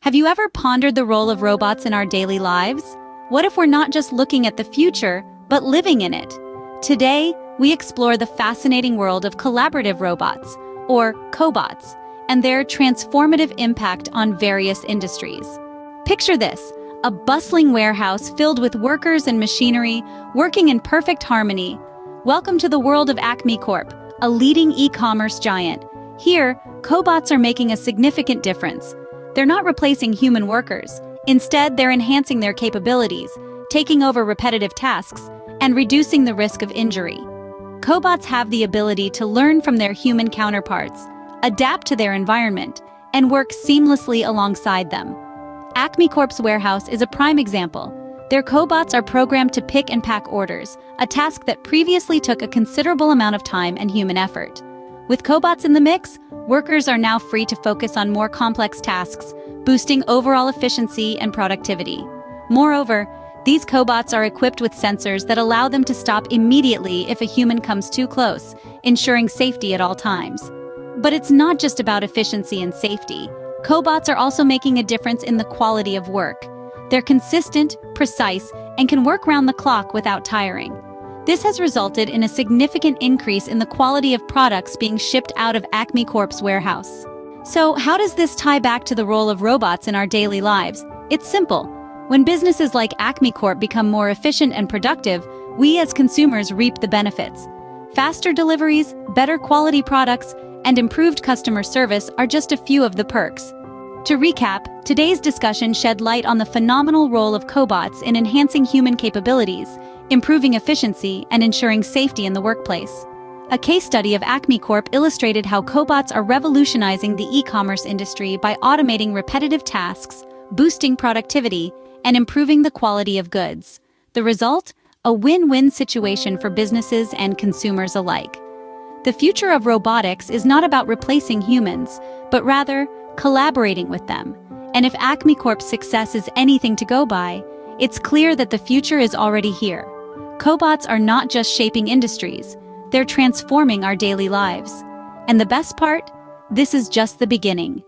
Have you ever pondered the role of robots in our daily lives? What if we're not just looking at the future, but living in it? Today, we explore the fascinating world of collaborative robots, or cobots, and their transformative impact on various industries. Picture this: a bustling warehouse filled with workers and machinery working in perfect harmony. Welcome to the world of Acme Corp, a leading e-commerce giant. Here, cobots are making a significant difference. They're not replacing human workers. Instead, they're enhancing their capabilities, taking over repetitive tasks, and reducing the risk of injury. Cobots have the ability to learn from their human counterparts, adapt to their environment, and work seamlessly alongside them. Acme Corp's warehouse is a prime example. Their cobots are programmed to pick and pack orders, a task that previously took a considerable amount of time and human effort. With cobots in the mix, workers are now free to focus on more complex tasks, boosting overall efficiency and productivity. Moreover, these cobots are equipped with sensors that allow them to stop immediately if a human comes too close, ensuring safety at all times. But it's not just about efficiency and safety. Cobots are also making a difference in the quality of work. They're consistent, precise, and can work round the clock without tiring. This has resulted in a significant increase in the quality of products being shipped out of Acme Corp's warehouse. So, how does this tie back to the role of robots in our daily lives? It's simple. When businesses like Acme Corp become more efficient and productive, we as consumers reap the benefits. Faster deliveries, better quality products, and improved customer service are just a few of the perks. To recap, today's discussion shed light on the phenomenal role of cobots in enhancing human capabilities, improving efficiency, and ensuring safety in the workplace. A case study of Acme Corp illustrated how cobots are revolutionizing the e-commerce industry by automating repetitive tasks, boosting productivity, and improving the quality of goods. The result? A win-win situation for businesses and consumers alike. The future of robotics is not about replacing humans, but rather collaborating with them. And if Acme Corp's success is anything to go by, it's clear that the future is already here. Cobots are not just shaping industries, they're transforming our daily lives. And the best part? This is just the beginning.